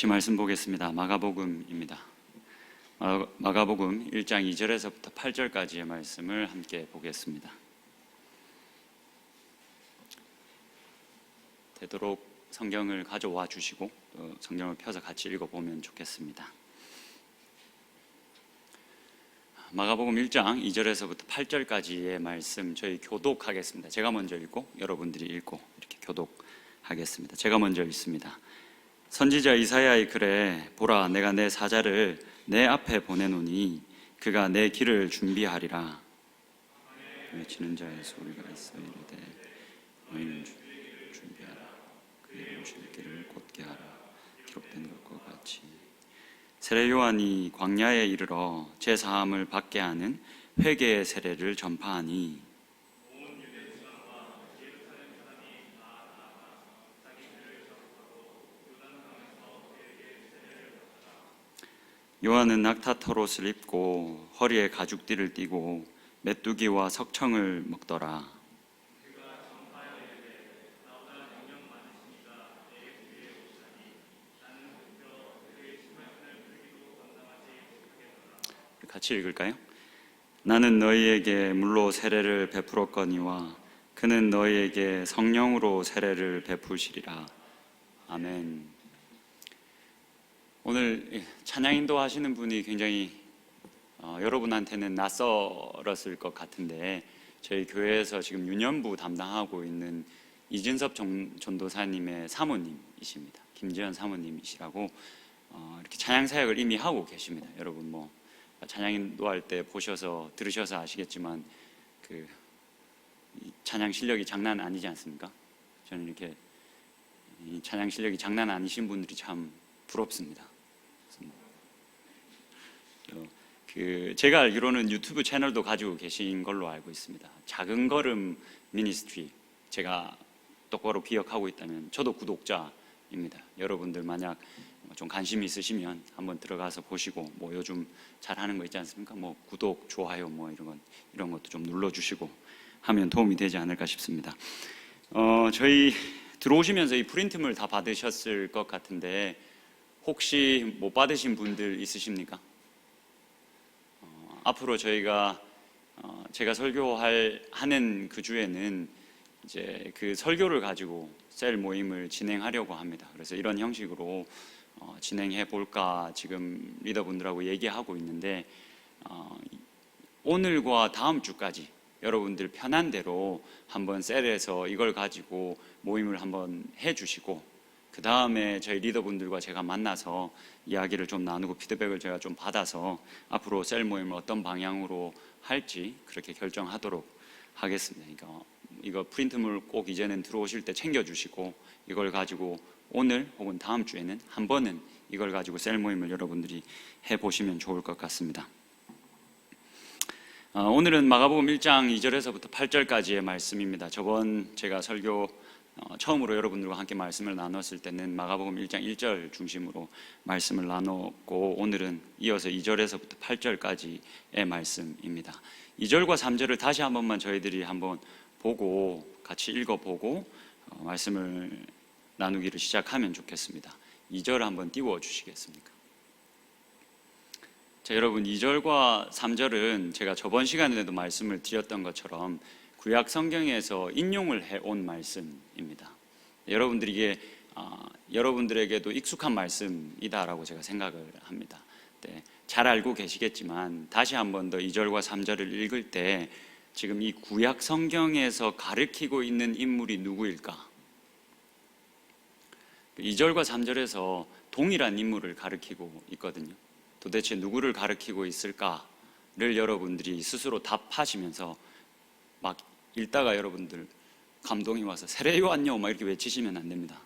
같이 말씀 보겠습니다. 마가복음입니다. 마가복음 1장 2절에서부터 8절까지의 말씀을 함께 보겠습니다. 되도록 성경을 가져와 주시고 또 성경을 펴서 같이 읽어보면 좋겠습니다. 마가복음 1장 2절에서부터 8절까지의 말씀 저희 교독하겠습니다. 제가 먼저 읽고 여러분들이 읽고 이렇게 교독하겠습니다. 제가 먼저 읽습니다. 선지자 이사야의 글에 보라, 내가 내 사자를 내 앞에 보내노니 그가 내 길을 준비하리라. 외치는 자의 소리가 있어 이르되 너희는 준비하라. 그의 오실 길을 곧게 하라. 기록된 것과 같이 세례 요한이 광야에 이르러 제 사함을 받게 하는 회개의 세례를 전파하니 요한은 낙타털옷을 입고 허리에 가죽띠를 띠고 메뚜기와 석청을 먹더라. 같이 읽을까요? 나는 너희에게 물로 세례를 베풀었거니와 그는 너희에게 성령으로 세례를 베푸시리라. 아멘. 오늘 찬양 인도하시는 분이 굉장히 여러분한테는 낯설었을 것 같은데 저희 교회에서 지금 유년부 담당하고 있는 이진섭 전도사님의 사모님이십니다. 김지현 사모님이시라고 이렇게 찬양 사역을 이미 하고 계십니다. 여러분 뭐 찬양 인도할 때 보셔서 들으셔서 아시겠지만 그 찬양 실력이 장난 아니지 않습니까? 저는 이렇게 이 찬양 실력이 장난 아니신 분들이 참 부럽습니다. 제가 알기로는 유튜브 채널도 가지고 계신 걸로 알고 있습니다. 작은 걸음 미니스트리, 제가 똑바로 기억하고 있다면 저도 구독자입니다. 여러분들 만약 좀 관심이 있으시면 한번 들어가서 보시고 뭐 요즘 잘하는 거 있지 않습니까? 뭐 구독, 좋아요 뭐 이런 것도 좀 눌러주시고 하면 도움이 되지 않을까 싶습니다. 저희 들어오시면서 이 프린트물 다 받으셨을 것 같은데 혹시 못 받으신 분들 있으십니까? 앞으로 제가 설교하는 그 주에는 이제 그 설교를 가지고 셀 모임을 진행하려고 합니다. 그래서 이런 형식으로 진행해 볼까 지금 리더분들하고 얘기하고 있는데 오늘과 다음 주까지 여러분들 편한 대로 한번 셀에서 이걸 가지고 모임을 한번 해주시고 그 다음에 저희 리더분들과 제가 만나서 이야기를 좀 나누고 피드백을 제가 좀 받아서 앞으로 셀 모임을 어떤 방향으로 할지 그렇게 결정하도록 하겠습니다. 그러니까 이거 프린트물 꼭 이제는 들어오실 때 챙겨주시고 이걸 가지고 오늘 혹은 다음 주에는 한 번은 이걸 가지고 셀 모임을 여러분들이 해보시면 좋을 것 같습니다. 오늘은 마가복음 1장 2절에서부터 8절까지의 말씀입니다. 저번 제가 설교 처음으로 여러분들과 함께 말씀을 나눴을 때는 마가복음 1장 1절 중심으로 말씀을 나눴고 오늘은 이어서 2절에서부터 8절까지의 말씀입니다. 2절과 3절을 다시 한 번만 저희들이 한번 보고 같이 읽어보고 말씀을 나누기를 시작하면 좋겠습니다. 2절 한번 띄워 주시겠습니까? 자, 여러분 2절과 3절은 제가 저번 시간에도 말씀을 드렸던 것처럼 구약 성경에서 인용을 해온 말씀입니다. 여러분들이 이게 여러분들에게도 익숙한 말씀이다라고 제가 생각을 합니다. 네, 잘 알고 계시겠지만 다시 한 번 더 2절과 3절을 읽을 때 지금 이 구약 성경에서 가르치고 있는 인물이 누구일까? 2절과 3절에서 동일한 인물을 가르치고 있거든요. 도대체 누구를 가르치고 있을까를 여러분들이 스스로 답하시면서 막 읽다가 여러분들 감동이 와서 세례 요한요 막 이렇게 외치시면 안 됩니다.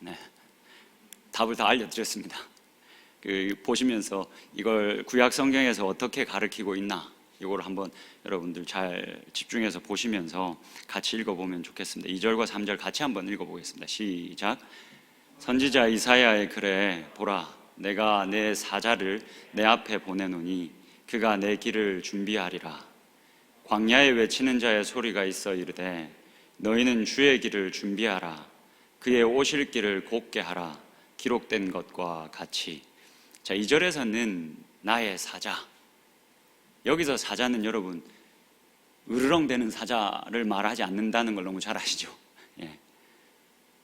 네, 답을 다 알려드렸습니다. 보시면서 이걸 구약 성경에서 어떻게 가르치고 있나 이걸 한번 여러분들 잘 집중해서 보시면서 같이 읽어보면 좋겠습니다. 2절과 3절 같이 한번 읽어보겠습니다. 시작. 선지자 이사야의 글에 보라, 내가 내 사자를 내 앞에 보내노니 그가 내 길을 준비하리라. 광야에 외치는 자의 소리가 있어 이르되 너희는 주의 길을 준비하라. 그의 오실 길을 곧게 하라. 기록된 것과 같이, 자, 2절에서는 나의 사자, 여기서 사자는 여러분 으르렁대는 사자를 말하지 않는다는 걸 너무 잘 아시죠? 예.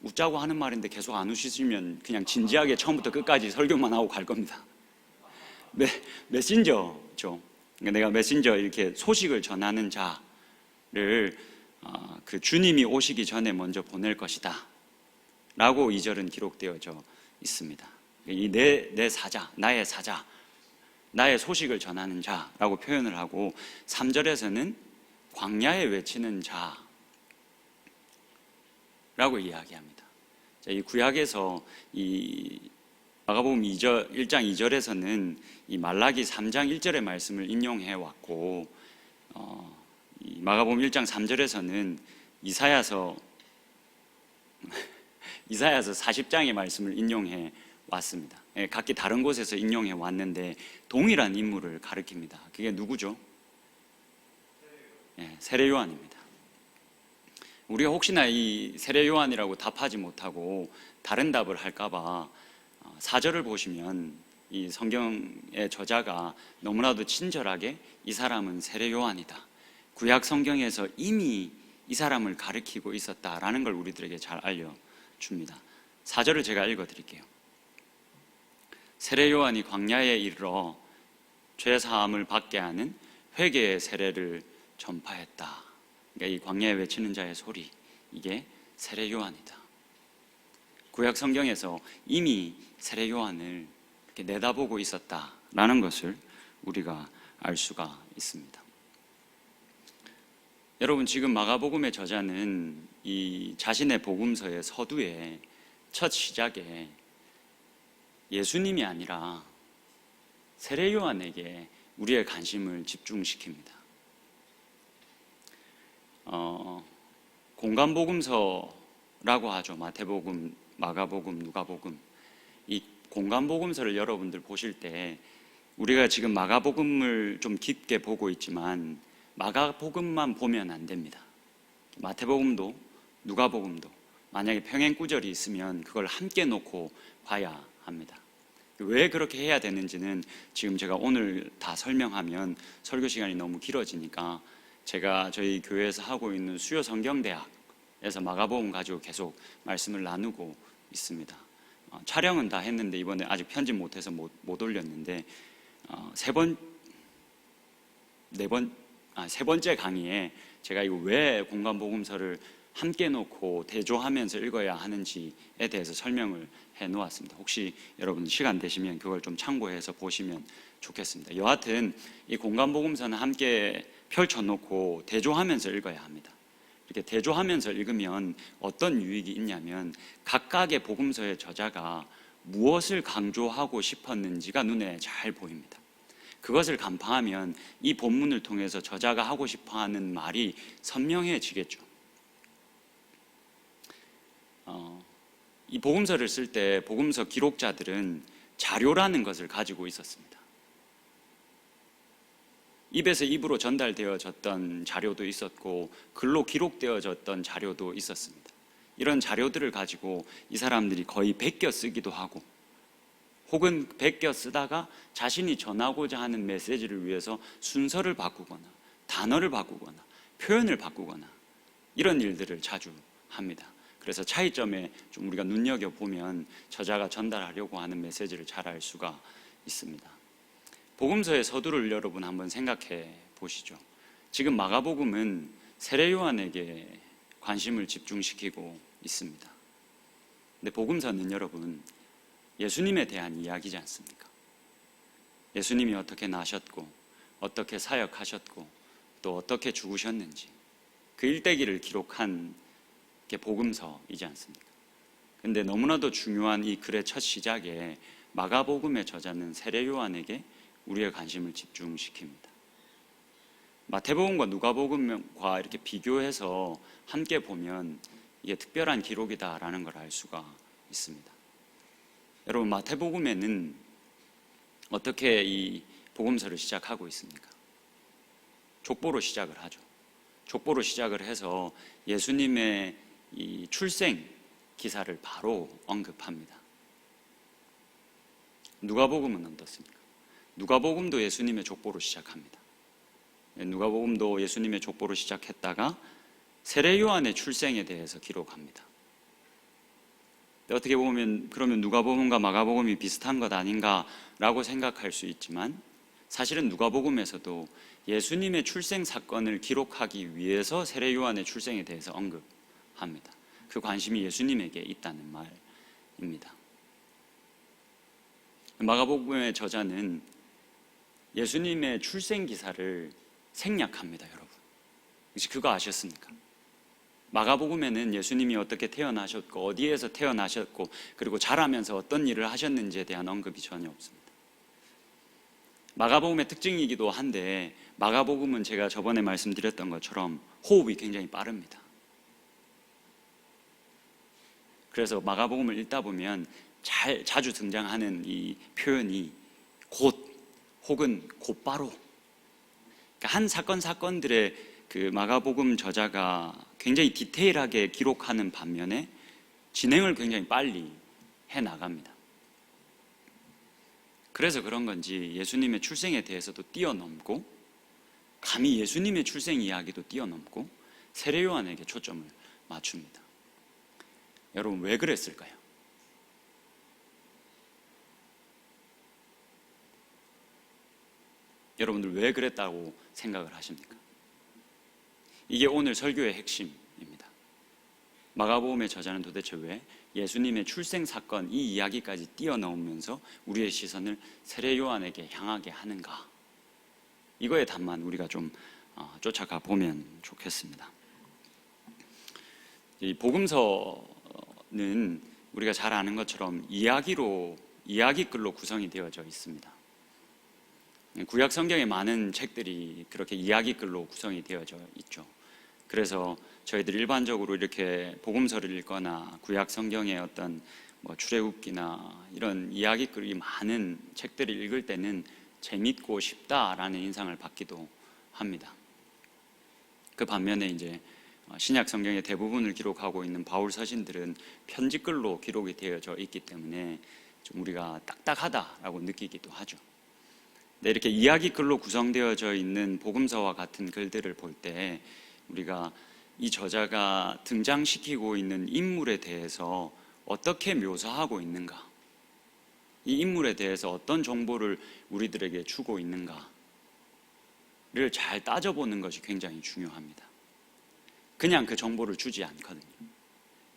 웃자고 하는 말인데 계속 안 웃으시면 그냥 진지하게 처음부터 끝까지 설교만 하고 갈 겁니다. 메신저죠. 그러니까 내가 메신저, 이렇게 소식을 전하는 자를 그 주님이 오시기 전에 먼저 보낼 것이다 라고 2절은 기록되어져 있습니다. 이 내 사자, 나의 사자, 나의 소식을 전하는 자라고 표현을 하고, 3절에서는 광야에 외치는 자라고 이야기합니다. 자, 이 구약에서 이 마가복음 1장 2절에서는 이 말라기 3장 1절의 말씀을 인용해 왔고, 이 마가복음 1장 3절에서는 이사야서 40장의 말씀을 인용해 왔습니다. 예, 각기 다른 곳에서 인용해 왔는데 동일한 인물을 가리킵니다. 그게 누구죠? 예, 세례 요한입니다. 우리가 혹시나 이 세례 요한이라고 답하지 못하고 다른 답을 할까봐 4절을 보시면 이 성경의 저자가 너무나도 친절하게 이 사람은 세례 요한이다, 구약 성경에서 이미 이 사람을 가리키고 있었다라는 걸 우리들에게 잘 알려줍니다. 4절을 제가 읽어드릴게요. 세례 요한이 광야에 이르러 죄사함을 받게 하는 회개의 세례를 전파했다. 그러니까 이 광야에 외치는 자의 소리, 이게 세례 요한이다. 구약 성경에서 이미 세례 요한을 이렇게 내다보고 있었다라는 것을 우리가 알 수가 있습니다. 여러분, 지금 마가복음의 저자는 이 자신의 복음서의 서두에 첫 시작에 예수님이 아니라 세례 요한에게 우리의 관심을 집중시킵니다. 공간복음서라고 하죠. 마태복음, 마가복음, 누가복음. 이 공간복음서를 여러분들 보실 때 우리가 지금 마가복음을 좀 깊게 보고 있지만 마가복음만 보면 안 됩니다. 마태복음도 누가복음도 만약에 평행구절이 있으면 그걸 함께 놓고 봐야 합니다. 왜 그렇게 해야 되는지는 지금 제가 오늘 다 설명하면 설교 시간이 너무 길어지니까 제가 저희 교회에서 하고 있는 수요 성경대학에서 마가복음 가지고 계속 말씀을 나누고 있습니다. 촬영은 다 했는데 이번에 아직 편집 못해서 못 올렸는데 세 번째 강의에 제가 이거 왜 공간복음서를 함께 놓고 대조하면서 읽어야 하는지에 대해서 설명을 해 놓았습니다. 혹시 여러분 시간 되시면 그걸 좀 참고해서 보시면 좋겠습니다. 여하튼 이 공간복음서는 함께 펼쳐놓고 대조하면서 읽어야 합니다. 이렇게 대조하면서 읽으면 어떤 유익이 있냐면 각각의 복음서의 저자가 무엇을 강조하고 싶었는지가 눈에 잘 보입니다. 그것을 간파하면 이 본문을 통해서 저자가 하고 싶어하는 말이 선명해지겠죠. 이 복음서를 쓸 때 복음서 기록자들은 자료라는 것을 가지고 있었습니다. 입에서 입으로 전달되어졌던 자료도 있었고 글로 기록되어졌던 자료도 있었습니다. 이런 자료들을 가지고 이 사람들이 거의 베껴 쓰기도 하고 혹은 베껴 쓰다가 자신이 전하고자 하는 메시지를 위해서 순서를 바꾸거나 단어를 바꾸거나 표현을 바꾸거나 이런 일들을 자주 합니다. 그래서 차이점에 좀 우리가 눈여겨보면 저자가 전달하려고 하는 메시지를 잘 알 수가 있습니다. 복음서의 서두를 여러분 한번 생각해 보시죠. 지금 마가복음은 세례 요한에게 관심을 집중시키고 있습니다. 근데 복음서는 여러분 예수님에 대한 이야기지 않습니까? 예수님이 어떻게 나셨고 어떻게 사역하셨고 또 어떻게 죽으셨는지 그 일대기를 기록한 게 복음서이지 않습니까? 근데 너무나도 중요한 이 글의 첫 시작에 마가복음의 저자는 세례 요한에게 우리의 관심을 집중시킵니다. 마태복음과 누가복음과 이렇게 비교해서 함께 보면 이게 특별한 기록이다라는 걸 알 수가 있습니다. 여러분, 마태복음에는 어떻게 이 복음서를 시작하고 있습니까? 족보로 시작을 하죠. 족보로 시작을 해서 예수님의 이 출생 기사를 바로 언급합니다. 누가복음은 어떻습니까? 누가복음도 예수님의 족보로 시작합니다. 누가복음도 예수님의 족보로 시작했다가 세례 요한의 출생에 대해서 기록합니다. 어떻게 보면 그러면 누가복음과 마가복음이 비슷한 것 아닌가라고 생각할 수 있지만 사실은 누가복음에서도 예수님의 출생 사건을 기록하기 위해서 세례 요한의 출생에 대해서 언급합니다. 그 관심이 예수님에게 있다는 말입니다. 마가복음의 저자는 예수님의 출생 기사를 생략합니다, 여러분. 혹시 그거 아셨습니까? 마가복음에는 예수님이 어떻게 태어나셨고 어디에서 태어나셨고 그리고 자라면서 어떤 일을 하셨는지에 대한 언급이 전혀 없습니다. 마가복음의 특징이기도 한데 마가복음은 제가 저번에 말씀드렸던 것처럼 호흡이 굉장히 빠릅니다. 그래서 마가복음을 읽다 보면 자주 등장하는 이 표현이 곧 혹은 곧바로, 그러니까 한 사건들의 그 마가복음 저자가 굉장히 디테일하게 기록하는 반면에 진행을 굉장히 빨리 해나갑니다. 그래서 그런 건지 예수님의 출생에 대해서도 뛰어넘고 감히 예수님의 출생 이야기도 뛰어넘고 세례 요한에게 초점을 맞춥니다. 여러분 왜 그랬을까요? 여러분들 왜 그랬다고 생각을 하십니까? 이게 오늘 설교의 핵심입니다. 마가복음의 저자는 도대체 왜 예수님의 출생 사건 이 이야기까지 뛰어넘으면서 우리의 시선을 세례 요한에게 향하게 하는가? 이거의 답만 우리가 좀 쫓아가 보면 좋겠습니다. 이 복음서는 우리가 잘 아는 것처럼 이야기글로 구성이 되어져 있습니다. 구약 성경의 많은 책들이 그렇게 이야기글로 구성이 되어져 있죠. 그래서 저희들 일반적으로 이렇게 복음서를 읽거나 구약 성경의 어떤 출애굽기나 이런 이야기글이 많은 책들을 읽을 때는 재밌고 쉽다라는 인상을 받기도 합니다. 그 반면에 이제 신약 성경의 대부분을 기록하고 있는 바울 서신들은 편지글로 기록이 되어져 있기 때문에 좀 우리가 딱딱하다라고 느끼기도 하죠. 네, 이렇게 이야기글로 구성되어져 있는 복음서와 같은 글들을 볼 때 우리가 이 저자가 등장시키고 있는 인물에 대해서 어떻게 묘사하고 있는가, 이 인물에 대해서 어떤 정보를 우리들에게 주고 있는가를 잘 따져보는 것이 굉장히 중요합니다. 그냥 그 정보를 주지 않거든요.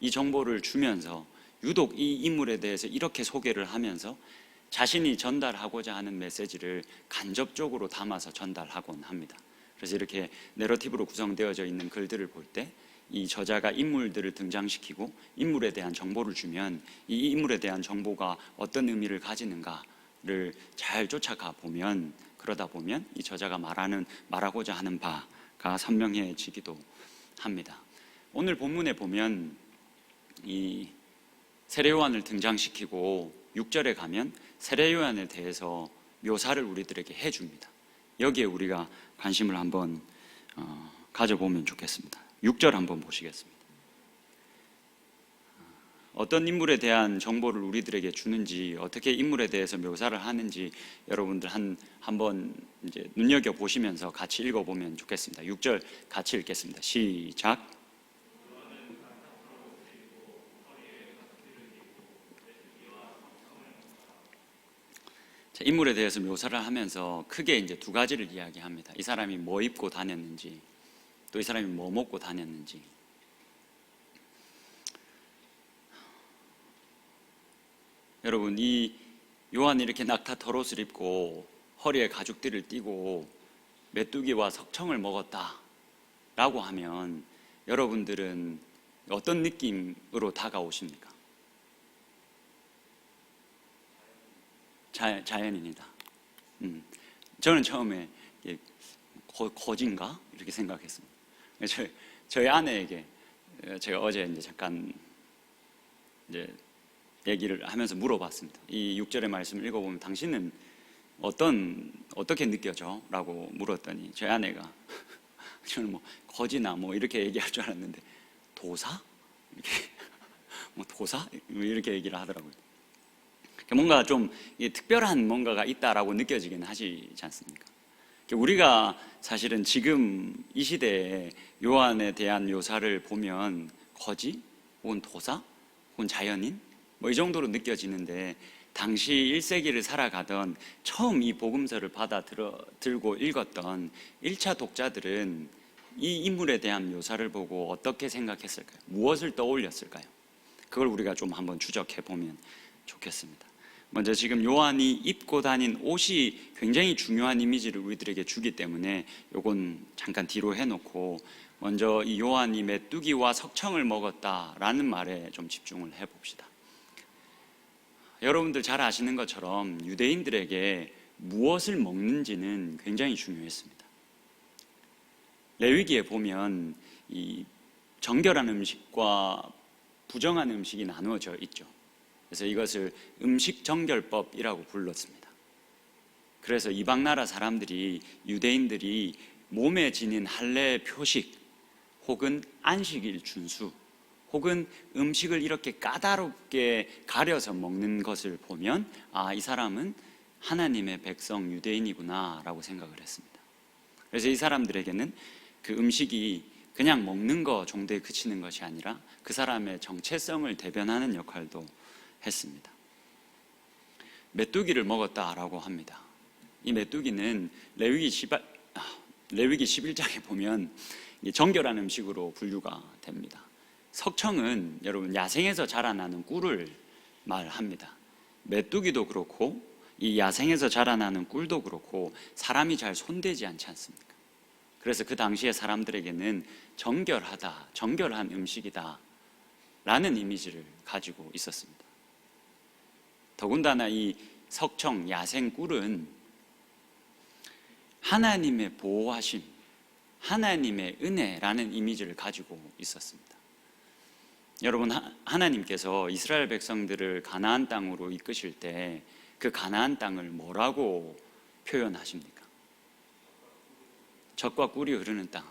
이 정보를 주면서 유독 이 인물에 대해서 이렇게 소개를 하면서 자신이 전달하고자 하는 메시지를 간접적으로 담아서 전달하곤 합니다. 그래서 이렇게 내러티브로 구성되어져 있는 글들을 볼 때 이 저자가 인물들을 등장시키고 인물에 대한 정보를 주면 이 인물에 대한 정보가 어떤 의미를 가지는가를 잘 쫓아가 보면, 그러다 보면 이 저자가 말하고자 하는 바가 선명해지기도 합니다. 오늘 본문에 보면 이 세례 요한을 등장시키고 6절에 가면 세례 요한에 대해서 묘사를 우리들에게 해줍니다. 여기에 우리가 관심을 한번 가져보면 좋겠습니다. 6절 한번 보시겠습니다. 어떤 인물에 대한 정보를 우리들에게 주는지, 어떻게 인물에 대해서 묘사를 하는지 여러분들 한번 이제 눈여겨 보시면서 같이 읽어보면 좋겠습니다. 6절 같이 읽겠습니다. 시작. 인물에 대해서 묘사를 하면서 크게 이제 두 가지를 이야기합니다. 이 사람이 뭐 입고 다녔는지, 또 이 사람이 뭐 먹고 다녔는지. 여러분, 이 요한이 이렇게 낙타 털옷을 입고 허리에 가죽띠를 띠고 메뚜기와 석청을 먹었다라고 하면 여러분들은 어떤 느낌으로 다가오십니까? 자연인이다. 저는 처음에 거진가? 이렇게 생각했습니다. 저희 아내에게 제가 어제 이제 잠깐 이제 얘기를 하면서 물어봤습니다. 이 6절의 말씀을 읽어보면 당신은 어떻게 느껴져? 라고 물었더니 저희 아내가 저는 뭐 거지나 뭐 이렇게 얘기할 줄 알았는데 도사? 이렇게 도사? 이렇게 얘기를 하더라고요. 뭔가 좀 특별한 뭔가가 있다라고 느껴지긴 하시지 않습니까? 우리가 사실은 지금 이 시대에 요한에 대한 묘사를 보면 거지 혹은 도사 혹은 자연인 뭐 이 정도로 느껴지는데, 당시 1세기를 살아가던 처음 이 복음서를 들고 읽었던 1차 독자들은 이 인물에 대한 묘사를 보고 어떻게 생각했을까요? 무엇을 떠올렸을까요? 그걸 우리가 좀 한번 추적해 보면 좋겠습니다. 먼저 지금 요한이 입고 다닌 옷이 굉장히 중요한 이미지를 우리들에게 주기 때문에 요건 잠깐 뒤로 해놓고, 먼저 이 요한이 메뚜기와 석청을 먹었다라는 말에 좀 집중을 해봅시다. 여러분들 잘 아시는 것처럼 유대인들에게 무엇을 먹는지는 굉장히 중요했습니다. 레위기에 보면 이 정결한 음식과 부정한 음식이 나누어져 있죠. 그래서 이것을 음식정결법이라고 불렀습니다. 그래서 이방 나라 사람들이, 유대인들이 몸에 지닌 할례 표식 혹은 안식일 준수 혹은 음식을 이렇게 까다롭게 가려서 먹는 것을 보면 이 사람은 하나님의 백성 유대인이구나 라고 생각을 했습니다. 그래서 이 사람들에게는 그 음식이 그냥 먹는 거 정도에 그치는 것이 아니라 그 사람의 정체성을 대변하는 역할도 했습니다. 메뚜기를 먹었다라고 합니다. 이 메뚜기는 레위기 11장에 보면 정결한 음식으로 분류가 됩니다. 석청은 여러분 야생에서 자라나는 꿀을 말합니다. 메뚜기도 그렇고 이 야생에서 자라나는 꿀도 그렇고 사람이 잘 손대지 않지 않습니까? 그래서 그 당시에 사람들에게는 정결하다, 정결한 음식이다 라는 이미지를 가지고 있었습니다. 더군다나 이 석청, 야생 꿀은 하나님의 보호하심, 하나님의 은혜라는 이미지를 가지고 있었습니다. 여러분, 하나님께서 이스라엘 백성들을 가나안 땅으로 이끄실 때 그 가나안 땅을 뭐라고 표현하십니까? 젖과 꿀이 흐르는 땅.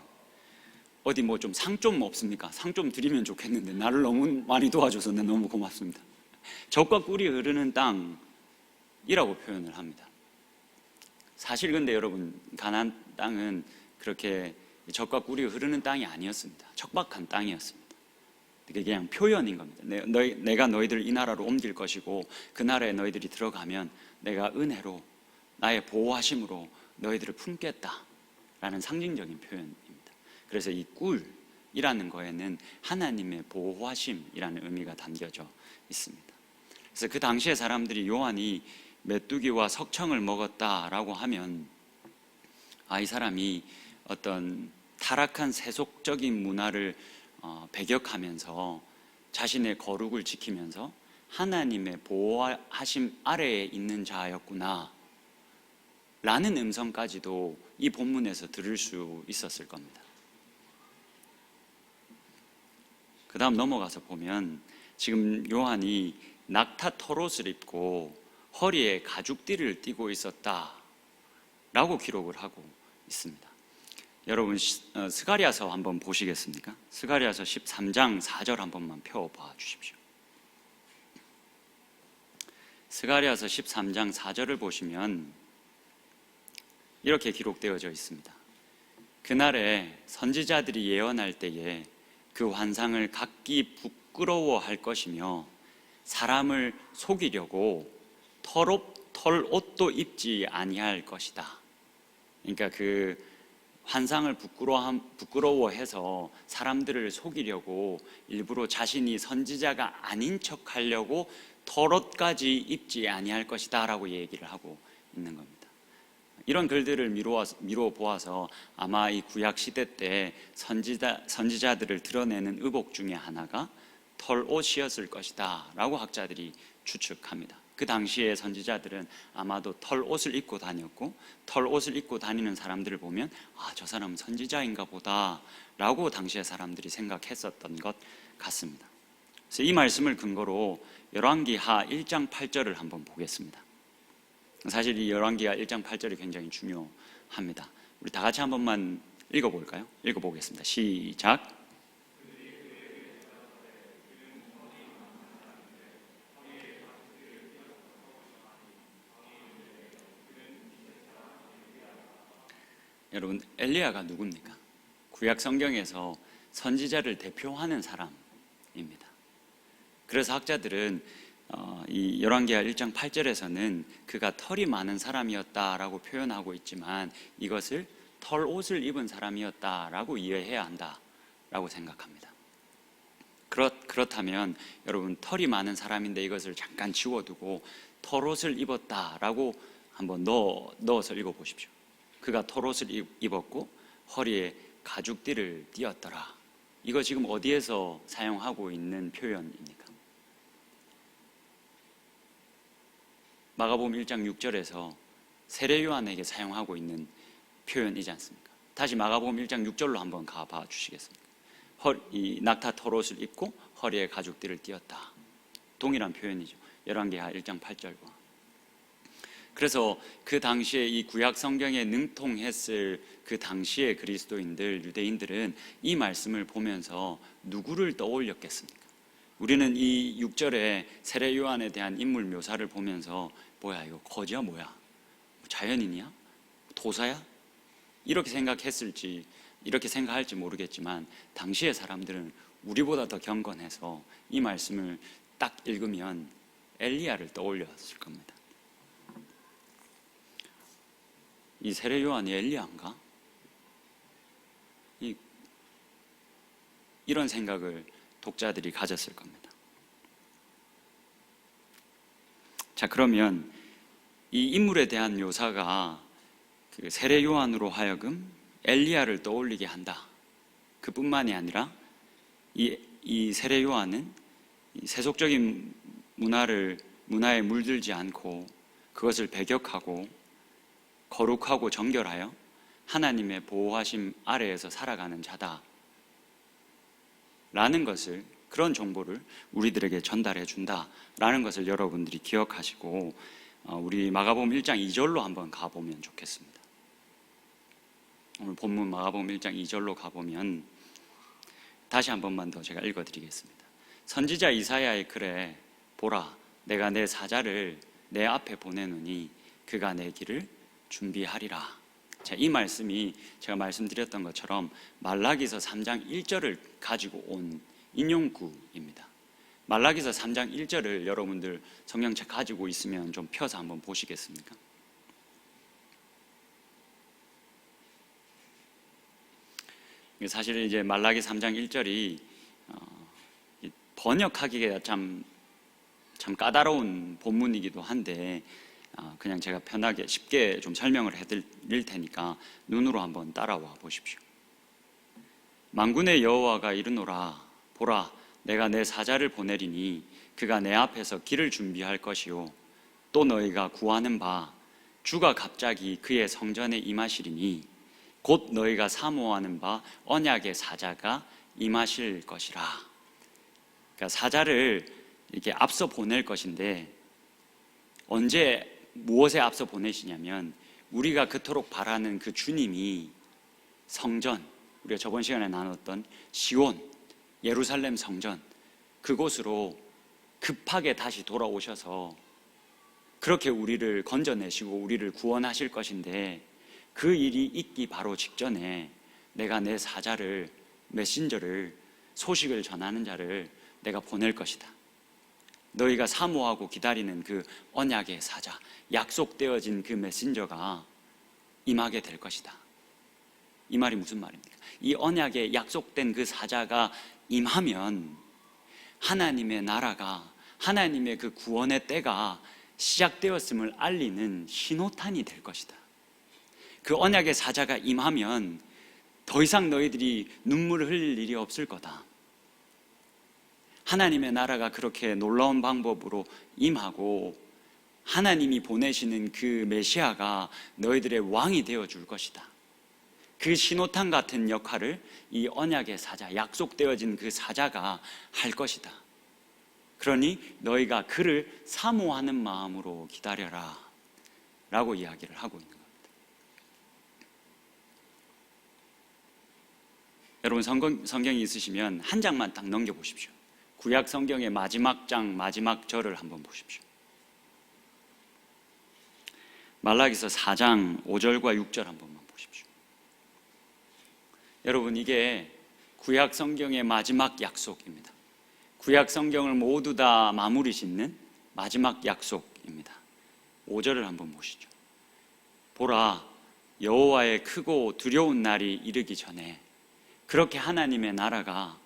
어디 뭐 좀 상 좀 없습니까? 상 좀 드리면 좋겠는데 나를 너무 많이 도와줘서 너무 고맙습니다. 젖과 꿀이 흐르는 땅이라고 표현을 합니다. 사실 근데 여러분, 가나안 땅은 그렇게 젖과 꿀이 흐르는 땅이 아니었습니다. 척박한 땅이었습니다. 그게 그냥 표현인 겁니다. 내가 너희들을 이 나라로 옮길 것이고 그 나라에 너희들이 들어가면 내가 은혜로 나의 보호하심으로 너희들을 품겠다라는 상징적인 표현입니다. 그래서 이 꿀이라는 거에는 하나님의 보호하심이라는 의미가 담겨져 있습니다. 그래서 그 당시에 사람들이 요한이 메뚜기와 석청을 먹었다라고 하면 이 사람이 어떤 타락한 세속적인 문화를 배격하면서 자신의 거룩을 지키면서 하나님의 보호하심 아래에 있는 자였구나 라는 음성까지도 이 본문에서 들을 수 있었을 겁니다. 그 다음 넘어가서 보면 지금 요한이 낙타 털옷을 입고 허리에 가죽띠를 띠고 있었다라고 기록을 하고 있습니다. 여러분, 스가랴서 한번 보시겠습니까? 스가랴서 13장 4절 한 번만 펴봐 주십시오. 스가랴서 13장 4절을 보시면 이렇게 기록되어져 있습니다. 그날에 선지자들이 예언할 때에 그 환상을 각기 부끄러워할 것이며 사람을 속이려고 털옷도 입지 아니할 것이다. 그러니까 그 환상을 부끄러워해서 사람들을 속이려고 일부러 자신이 선지자가 아닌 척하려고 털옷까지 입지 아니할 것이다 라고 얘기를 하고 있는 겁니다. 이런 글들을 미루어 보아서 아마 이 구약 시대 때 선지자들을 드러내는 의복 중에 하나가 털옷이었을 것이다 라고 학자들이 추측합니다. 그 당시에 선지자들은 아마도 털옷을 입고 다녔고, 털옷을 입고 다니는 사람들을 보면 저 사람은 선지자인가 보다 라고 당시의 사람들이 생각했었던 것 같습니다. 그래서 이 말씀을 근거로 열왕기하 1장 8절을 한번 보겠습니다. 사실 이 열왕기하 1장 8절이 굉장히 중요합니다. 우리 다 같이 한 번만 읽어볼까요? 읽어보겠습니다. 시작. 여러분, 엘리야가 누굽니까? 구약 성경에서 선지자를 대표하는 사람입니다. 그래서 학자들은 이 열왕기하 1장 8절에서는 그가 털이 많은 사람이었다라고 표현하고 있지만 이것을 털옷을 입은 사람이었다라고 이해해야 한다라고 생각합니다. 그렇다면 여러분, 털이 많은 사람인데 이것을 잠깐 지워두고 털옷을 입었다라고 한번 넣어서 읽어보십시오. 그가 털옷을 입었고 허리에 가죽띠를 띠었더라. 이거 지금 어디에서 사용하고 있는 표현입니까? 마가복음 1장 6절에서 세례 요한에게 사용하고 있는 표현이지 않습니까? 다시 마가복음 1장 6절로 한번 가봐 주시겠습니까? 이 낙타 털옷을 입고 허리에 가죽띠를 띠었다. 동일한 표현이죠. 열왕기하 1장 8절과. 그래서 그 당시에 이 구약 성경에 능통했을 그 당시의 그리스도인들, 유대인들은 이 말씀을 보면서 누구를 떠올렸겠습니까? 우리는 이 6절에 세례 요한에 대한 인물 묘사를 보면서 뭐야, 이거 거지야 뭐야? 자연인이야? 도사야? 이렇게 생각했을지, 이렇게 생각할지 모르겠지만 당시의 사람들은 우리보다 더 경건해서 이 말씀을 딱 읽으면 엘리야를 떠올렸을 겁니다. 이 세례 요한이 엘리야인가? 이런 생각을 독자들이 가졌을 겁니다. 자, 그러면 이 인물에 대한 묘사가 그 세례 요한으로 하여금 엘리야를 떠올리게 한다. 그뿐만이 아니라 이 세례 요한은 이 세속적인 문화에 물들지 않고 그것을 배격하고 거룩하고 정결하여 하나님의 보호하심 아래에서 살아가는 자다 라는 것을, 그런 정보를 우리들에게 전달해 준다라는 것을 여러분들이 기억하시고 우리 마가복음 1장 2절로 한번 가보면 좋겠습니다. 오늘 본문 마가복음 1장 2절로 가보면 다시 한 번만 더 제가 읽어드리겠습니다. 선지자 이사야의 글에 보라, 내가 내 사자를 내 앞에 보내노니 그가 내 길을 준비하리라. 자, 이 말씀이 제가 말씀드렸던 것처럼 말라기서 3장 1절을 가지고 온 인용구입니다. 말라기서 3장 1절을 여러분들 성경책 가지고 있으면 좀 펴서 한번 보시겠습니까? 사실 이제 말라기 3장 1절이 번역하기가 참 까다로운 본문이기도 한데 그냥 제가 편하게 쉽게 좀 설명을 해드릴 테니까 눈으로 한번 따라와 보십시오. 만군의 여호와가 이르노라, 보라, 내가 내 사자를 보내리니 그가 내 앞에서 길을 준비할 것이요 또 너희가 구하는 바 주가 갑자기 그의 성전에 임하시리니 곧 너희가 사모하는 바 언약의 사자가 임하실 것이라. 그러니까 사자를 이렇게 앞서 보낼 것인데 언제 무엇에 앞서 보내시냐면 우리가 그토록 바라는 그 주님이 성전, 우리가 저번 시간에 나눴던 시온, 예루살렘 성전, 그곳으로 급하게 다시 돌아오셔서 그렇게 우리를 건져내시고 우리를 구원하실 것인데 그 일이 있기 바로 직전에 내가 내 사자를, 메신저를, 소식을 전하는 자를 내가 보낼 것이다. 너희가 사모하고 기다리는 그 언약의 사자, 약속되어진 그 메신저가 임하게 될 것이다. 이 말이 무슨 말입니까? 이 언약에 약속된 그 사자가 임하면 하나님의 나라가, 하나님의 그 구원의 때가 시작되었음을 알리는 신호탄이 될 것이다. 그 언약의 사자가 임하면 더 이상 너희들이 눈물을 흘릴 일이 없을 거다. 하나님의 나라가 그렇게 놀라운 방법으로 임하고 하나님이 보내시는 그 메시아가 너희들의 왕이 되어줄 것이다. 그 신호탄 같은 역할을 이 언약의 사자, 약속되어진 그 사자가 할 것이다. 그러니 너희가 그를 사모하는 마음으로 기다려라 라고 이야기를 하고 있는 겁니다. 여러분, 성경이 있으시면 한 장만 딱 넘겨보십시오. 구약 성경의 마지막 장, 마지막 절을 한번 보십시오. 말라기서 4장 5절과 6절 한 번만 보십시오. 여러분, 이게 구약 성경의 마지막 약속입니다. 구약 성경을 모두 다 마무리 짓는 마지막 약속입니다. 5절을 한번 보시죠. 보라, 여호와의 크고 두려운 날이 이르기 전에, 그렇게 하나님의 나라가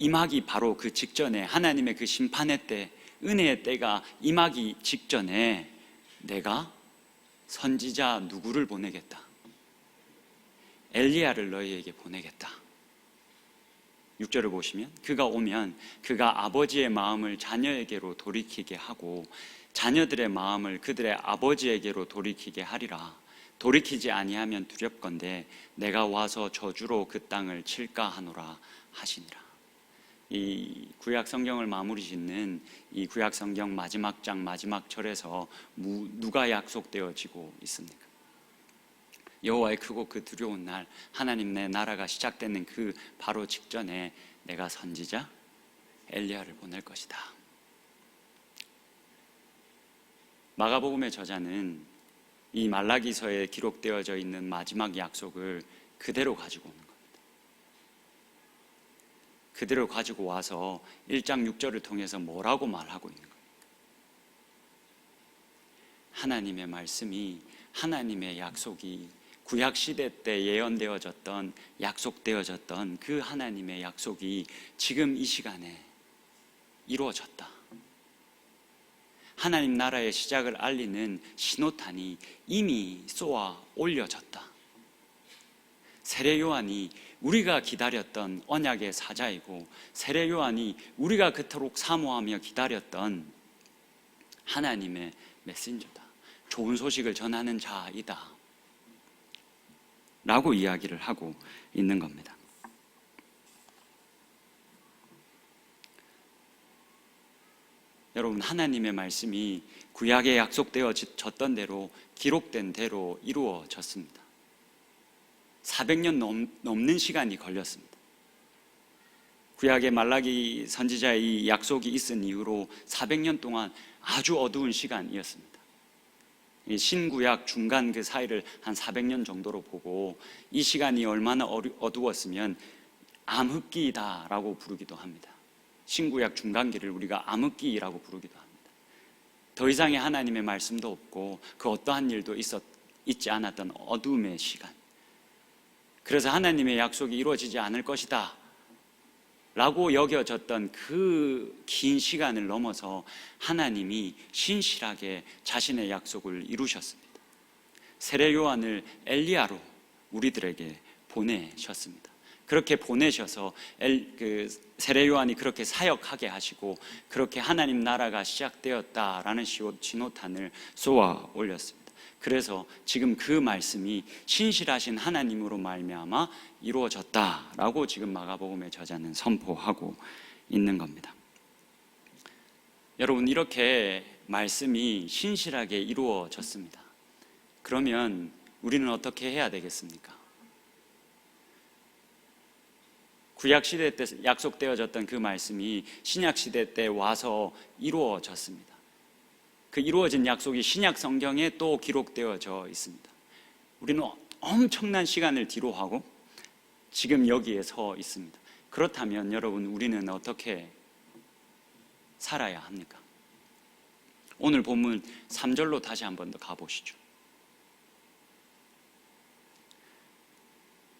임하기 바로 그 직전에, 하나님의 그 심판의 때, 은혜의 때가 임하기 직전에 내가 선지자 누구를 보내겠다? 엘리야를 너희에게 보내겠다. 6절을 보시면, 그가 오면 그가 아버지의 마음을 자녀에게로 돌이키게 하고 자녀들의 마음을 그들의 아버지에게로 돌이키게 하리라. 돌이키지 아니하면 두렵건대 내가 와서 저주로 그 땅을 칠까 하노라 하시니라. 이 구약 성경을 마무리 짓는 이 구약 성경 마지막 장 마지막 절에서 누가 약속되어지고 있습니까? 여호와의 크고 그 두려운 날, 하나님의 나라가 시작되는 그 바로 직전에 내가 선지자 엘리야를 보낼 것이다. 마가복음의 저자는 이 말라기서에 기록되어져 있는 마지막 약속을 그대로 가지고 오는 겁니다. 그대로 가지고 와서 1장 6절을 통해서 뭐라고 말하고 있는 겁니까? 하나님의 말씀이, 하나님의 약속이 구약시대 때 예언되어졌던, 약속되어졌던 그 하나님의 약속이 지금 이 시간에 이루어졌다. 하나님 나라의 시작을 알리는 신호탄이 이미 쏘아 올려졌다. 세례 요한이 우리가 기다렸던 언약의 사자이고, 세례 요한이 우리가 그토록 사모하며 기다렸던 하나님의 메신저다. 좋은 소식을 전하는 자이다 라고 이야기를 하고 있는 겁니다. 여러분, 하나님의 말씀이 구약에 약속되어졌던 대로, 기록된 대로 이루어졌습니다. 400년 넘는 시간이 걸렸습니다. 구약의 말라기 선지자의 이 약속이 있은 이후로 400년 동안 아주 어두운 시간이었습니다. 신구약 중간 그 사이를 한 400년 정도로 보고, 이 시간이 얼마나 어두웠으면 암흑기다라고 부르기도 합니다. 신구약 중간기를 우리가 암흑기라고 부르기도 합니다. 더 이상의 하나님의 말씀도 없고 그 어떠한 일도 있지 않았던 어둠의 시간. 그래서 하나님의 약속이 이루어지지 않을 것이다 라고 여겨졌던 그 긴 시간을 넘어서 하나님이 신실하게 자신의 약속을 이루셨습니다. 세례 요한을 엘리야로 우리들에게 보내셨습니다. 그렇게 보내셔서 세례 요한이 그렇게 사역하게 하시고, 그렇게 하나님 나라가 시작되었다라는 신호탄을 쏘아 올렸습니다. 그래서 지금 그 말씀이 신실하신 하나님으로 말미암아 이루어졌다라고 지금 마가복음의 저자는 선포하고 있는 겁니다. 여러분, 이렇게 말씀이 신실하게 이루어졌습니다. 그러면 우리는 어떻게 해야 되겠습니까? 구약시대 때 약속되어졌던 그 말씀이 신약시대 때 와서 이루어졌습니다. 그 이루어진 약속이 신약 성경에 또 기록되어져 있습니다. 우리는 엄청난 시간을 뒤로하고 지금 여기에 서 있습니다. 그렇다면 여러분, 우리는 어떻게 살아야 합니까? 오늘 본문 3절로 다시 한 번 더 가보시죠.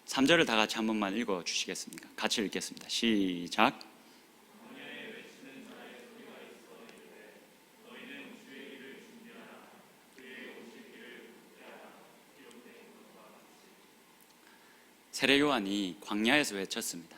3절을 다 같이 한 번만 읽어주시겠습니까? 같이 읽겠습니다. 시작. 세례 요한이 광야에서 외쳤습니다.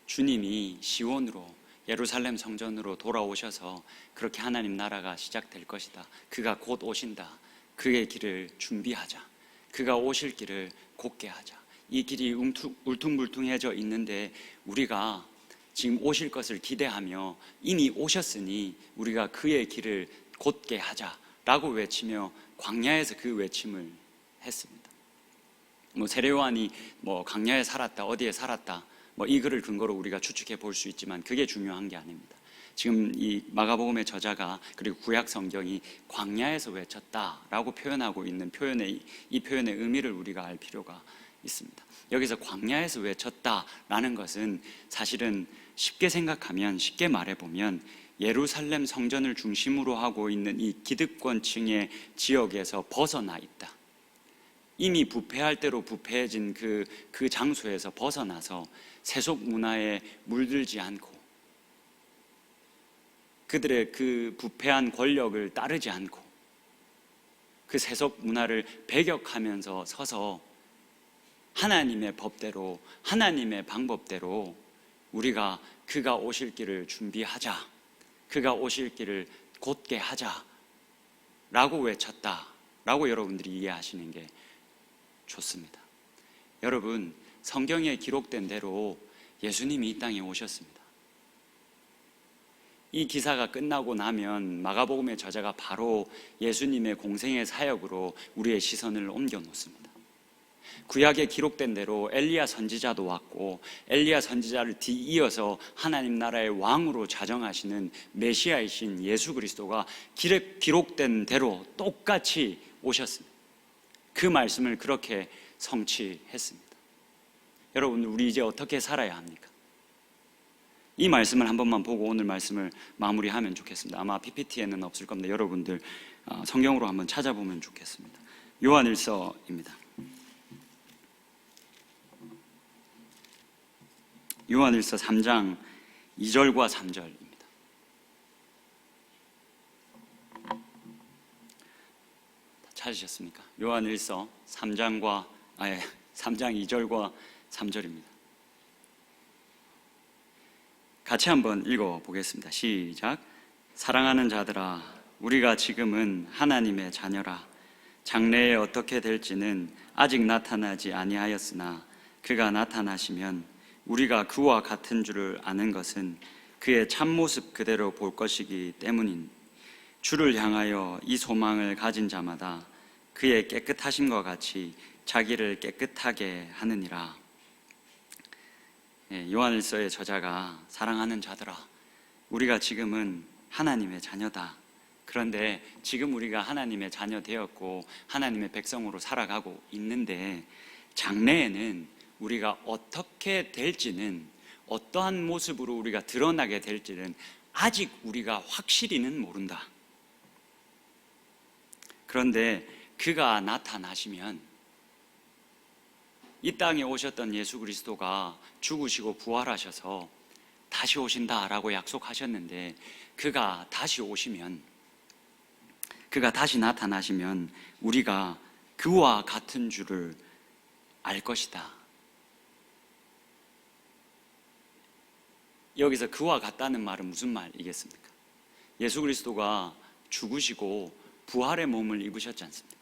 주님이 시온으로, 예루살렘 성전으로 돌아오셔서 그렇게 하나님 나라가 시작될 것이다. 그가 곧 오신다. 그의 길을 준비하자. 그가 오실 길을 곧게 하자. 이 길이 울퉁불퉁해져 있는데 우리가 지금 오실 것을 기대하며 이미 오셨으니 우리가 그의 길을 곧게 하자라고 외치며 광야에서 그 외침을 했습니다. 세례 요한이 광야에 살았다, 어디에 살았다, 이 글을 근거로 우리가 추측해 볼 수 있지만 그게 중요한 게 아닙니다. 지금 이 마가복음의 저자가, 그리고 구약 성경이 광야에서 외쳤다라고 표현하고 있는 이 표현의 의미를 우리가 알 필요가 있습니다. 여기서 광야에서 외쳤다라는 것은 사실은 쉽게 생각하면, 쉽게 말해보면 예루살렘 성전을 중심으로 하고 있는 이 기득권층의 지역에서 벗어나 있다. 이미 부패할 대로 부패해진 그 장소에서 벗어나서 세속 문화에 물들지 않고 그들의 그 부패한 권력을 따르지 않고 그 세속 문화를 배격하면서 서서 하나님의 법대로, 하나님의 방법대로 우리가 그가 오실 길을 준비하자, 그가 오실 길을 곧게 하자 라고 외쳤다 라고 여러분들이 이해하시는 게 좋습니다. 여러분, 성경에 기록된 대로 예수님이 이 땅에 오셨습니다. 이 기사가 끝나고 나면 마가복음의 저자가 바로 예수님의 공생의 사역으로 우리의 시선을 옮겨 놓습니다. 구약에 기록된 대로 엘리야 선지자도 왔고, 엘리야 선지자를 뒤이어서 하나님 나라의 왕으로 자정하시는 메시아이신 예수 그리스도가 기록된 대로 똑같이 오셨습니다. 그 말씀을 그렇게 성취했습니다. 여러분, 우리 이제 어떻게 살아야 합니까? 이 말씀을 한 번만 보고 오늘 말씀을 마무리하면 좋겠습니다. 아마 PPT에는 없을 겁니다. 여러분들 성경으로 한번 찾아보면 좋겠습니다. 요한일서입니다. 요한일서 3장 2절과 3절입니다. 찾으셨습니까? 요한일서 3장 2절과 3절입니다. 같이 한번 읽어보겠습니다. 시작. 사랑하는 자들아, 우리가 지금은 하나님의 자녀라. 장래에 어떻게 될지는 아직 나타나지 아니하였으나 그가 나타나시면 우리가 그와 같은 줄을 아는 것은 그의 참모습 그대로 볼 것이기 때문인. 주를 향하여 이 소망을 가진 자마다 그의 깨끗하심과 같이 자기를 깨끗하게 하느니라. 요한일서의 저자가 사랑하는 자들아, 우리가 지금은 하나님의 자녀다. 그런데 지금 우리가 하나님의 자녀 되었고 하나님의 백성으로 살아가고 있는데 장래에는 우리가 어떻게 될지는, 어떠한 모습으로 우리가 드러나게 될지는 아직 우리가 확실히는 모른다. 그런데 그가 나타나시면, 이 땅에 오셨던 예수 그리스도가 죽으시고 부활하셔서 다시 오신다라고 약속하셨는데, 그가 다시 오시면, 그가 다시 나타나시면 우리가 그와 같은 줄을 알 것이다. 여기서 그와 같다는 말은 무슨 말이겠습니까? 예수 그리스도가 죽으시고 부활의 몸을 입으셨지 않습니까?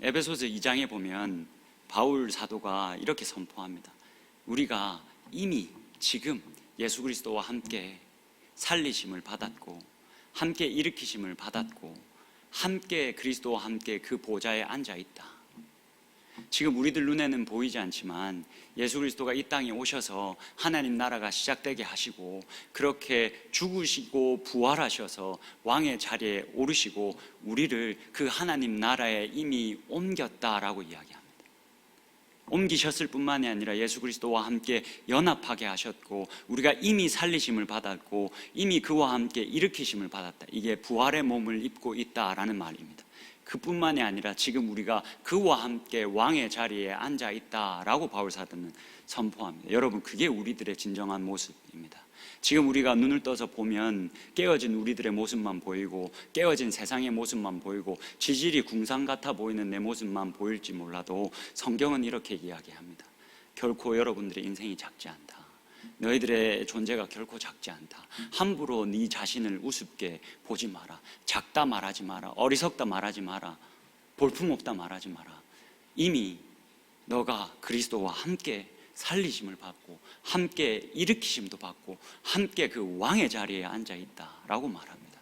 에베소서 2장에 보면 바울 사도가 이렇게 선포합니다. 우리가 이미 지금 예수 그리스도와 함께 살리심을 받았고, 함께 일으키심을 받았고, 함께 그리스도와 함께 그 보좌에 앉아 있다. 지금 우리들 눈에는 보이지 않지만 예수 그리스도가 이 땅에 오셔서 하나님 나라가 시작되게 하시고, 그렇게 죽으시고 부활하셔서 왕의 자리에 오르시고 우리를 그 하나님 나라에 이미 옮겼다라고 이야기합니다. 옮기셨을 뿐만이 아니라 예수 그리스도와 함께 연합하게 하셨고, 우리가 이미 살리심을 받았고 이미 그와 함께 일으키심을 받았다. 이게 부활의 몸을 입고 있다라는 말입니다. 그뿐만이 아니라 지금 우리가 그와 함께 왕의 자리에 앉아 있다라고 바울 사도는 선포합니다. 여러분, 그게 우리들의 진정한 모습입니다. 지금 우리가 눈을 떠서 보면 깨어진 우리들의 모습만 보이고, 깨어진 세상의 모습만 보이고, 지질이 궁상 같아 보이는 내 모습만 보일지 몰라도 성경은 이렇게 이야기합니다. 결코 여러분들의 인생이 작지 않다. 너희들의 존재가 결코 작지 않다. 함부로 네 자신을 우습게 보지 마라. 작다 말하지 마라. 어리석다 말하지 마라. 볼품없다 말하지 마라. 이미 너가 그리스도와 함께 살리심을 받고, 함께 일으키심도 받고, 함께 그 왕의 자리에 앉아 있다라고 말합니다.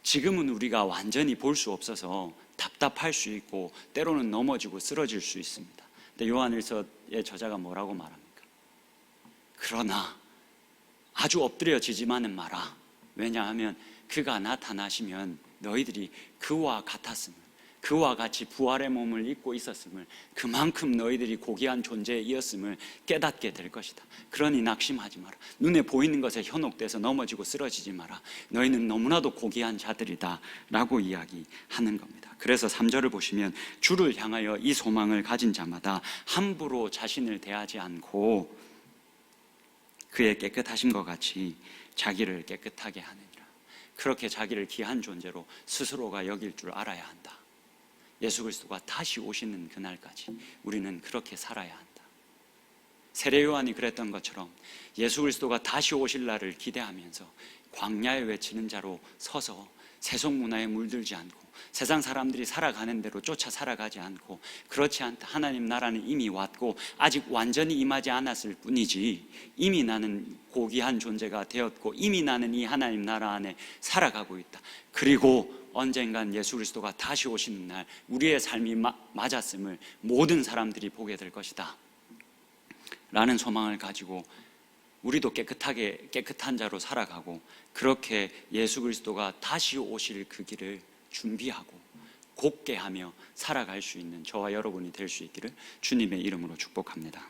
지금은 우리가 완전히 볼 수 없어서 답답할 수 있고 때로는 넘어지고 쓰러질 수 있습니다. 근데 요한일서의 저자가 뭐라고 말합니까? 그러나 아주 엎드려지지만은 마라. 왜냐하면 그가 나타나시면 너희들이 그와 같았음을, 그와 같이 부활의 몸을 입고 있었음을, 그만큼 너희들이 고귀한 존재이었음을 깨닫게 될 것이다. 그러니 낙심하지 마라. 눈에 보이는 것에 현혹돼서 넘어지고 쓰러지지 마라. 너희는 너무나도 고귀한 자들이다 라고 이야기하는 겁니다. 그래서 3절을 보시면 주를 향하여 이 소망을 가진 자마다 함부로 자신을 대하지 않고 그의 깨끗하심과 같이 자기를 깨끗하게 하느니라. 그렇게 자기를 귀한 존재로 스스로가 여길 줄 알아야 한다. 예수 그리스도가 다시 오시는 그날까지 우리는 그렇게 살아야 한다. 세례 요한이 그랬던 것처럼 예수 그리스도가 다시 오실 날을 기대하면서 광야에 외치는 자로 서서 세속 문화에 물들지 않고 세상 사람들이 살아가는 대로 쫓아 살아가지 않고, 그렇지 않다. 하나님 나라는 이미 왔고 아직 완전히 임하지 않았을 뿐이지, 이미 나는 고귀한 존재가 되었고 이미 나는 이 하나님 나라 안에 살아가고 있다. 그리고 언젠간 예수 그리스도가 다시 오시는 날 우리의 삶이 맞았음을 모든 사람들이 보게 될 것이다 라는 소망을 가지고 우리도 깨끗한 자로 살아가고, 그렇게 예수 그리스도가 다시 오실 그 길을 준비하고 곧게 하며 살아갈 수 있는 저와 여러분이 될 수 있기를 주님의 이름으로 축복합니다.